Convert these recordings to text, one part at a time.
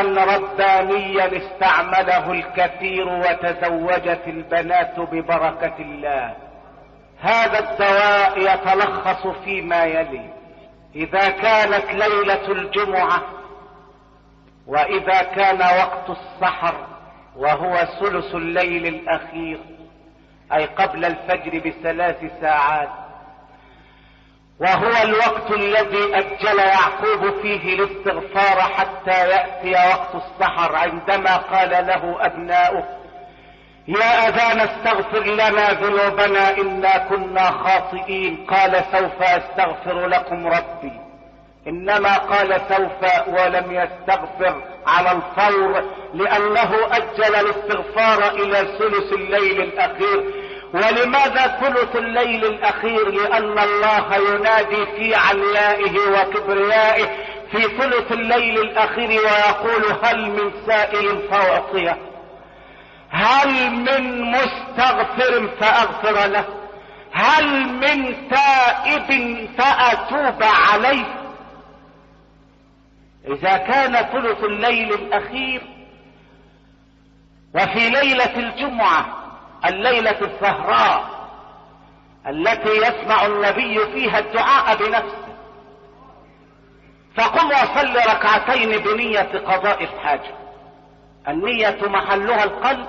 دواء ربانيا استعمله الكثير وتزوجت البنات ببركة الله. هذا الدواء يتلخص فيما يلي: إذا كانت ليلة الجمعة وإذا كان وقت السحر وهو ثلث الليل الأخير، أي قبل الفجر ب3 ساعات، وهو الوقت الذي أجل يعقوب فيه الاستغفار حتى يأتي وقت السحر، عندما قال له أبناؤه: يا أبانا استغفر لنا ذنوبنا إنا كنا خاطئين. قال: سوف أستغفر لكم ربي. إنما قال سوف ولم يستغفر على الفور، لأنه أجل الاستغفار إلى ثلث الليل الأخير. ولماذا ثلث الليل الأخير؟ لأن الله ينادي في عليائه وكبريائه في ثلث الليل الأخير ويقول: هل من سائل فأعطيه، هل من مستغفر فأغفر له، هل من تائب فأتوب عليه. إذا كان ثلث الليل الأخير وفي ليلة الجمعة، الليلة السهراء التي يسمع النبي فيها الدعاء بنفسه، فقم وصل ركعتين بنية قضاء الحاجة. النية محلها القلب،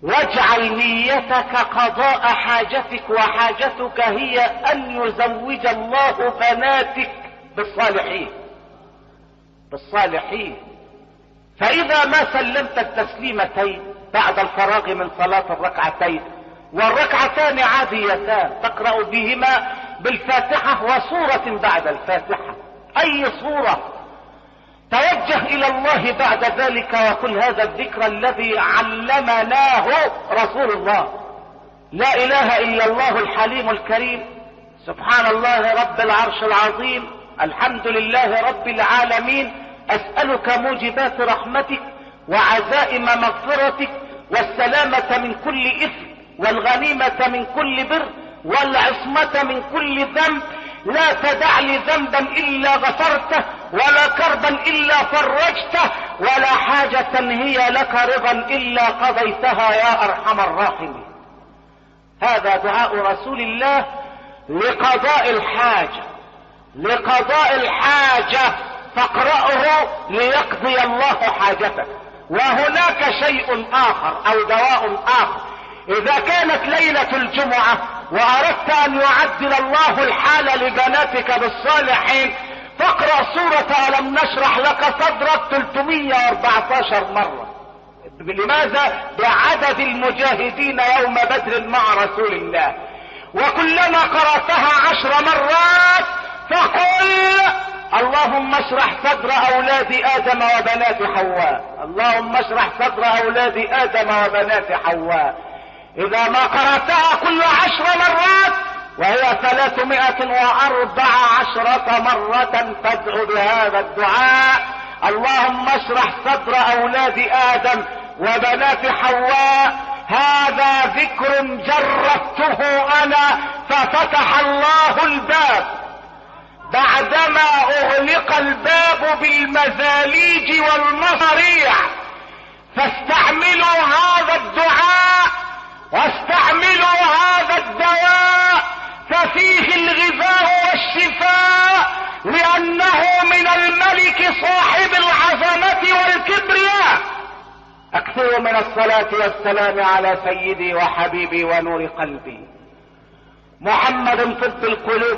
واجعل نيتك قضاء حاجتك، وحاجتك هي أن يزوج الله بناتك بالصالحين. فإذا ما سلمت التسليمتين بعد الفراغ من صلاة الركعتين، والركعتان عاديتان تقرأ بهما بالفاتحة وسورة بعد الفاتحة، أي سورة، توجه إلى الله بعد ذلك وقل هذا الذكر الذي علمناه رسول الله: لا إله إلا الله الحليم الكريم، سبحان الله رب العرش العظيم، الحمد لله رب العالمين، أسألك موجبات رحمتك وعزائم مغفرتك والسلامة من كل إثم والغنيمة من كل بر والعصمة من كل ذنب، لا تدع لي ذنبا إلا غفرته ولا كربا إلا فرجته ولا حاجة هي لك رضا إلا قضيتها يا أرحم الراحمين. هذا دعاء رسول الله لقضاء الحاجة، فاقرأه ليقضي الله حاجتك. وهناك شيء آخر أو دواء آخر: إذا كانت ليلة الجمعة وأردت أن يعدل الله الحال لبناتك بالصالحين، فاقرأ سورة ألم نشرح لك صدرك 314 مرة. لماذا؟ بعدد المجاهدين يوم بدر مع رسول الله. وكلما قرأتها 10 مرات فقل: اللهم اشرح صدر أولاد آدم وبنات حواء، اللهم اشرح صدر أولاد آدم وبنات حواء. إذا ما قرأتها كل 10 مرات وهي 314 مرة تدعو بهذا الدعاء: اللهم اشرح صدر أولاد آدم وبنات حواء. هذا ذكر جربته أنا ففتح الله الباب بعدما أغلق الباب بالمزاليج والمصاريع. فاستعملوا هذا الدعاء واستعملوا هذا الدواء، ففيه الغذاء والشفاء، لأنه من الملك صاحب العظمة والكبرياء. أكثروا من الصلاة والسلام على سيدي وحبيبي ونور قلبي محمد طب القلوب.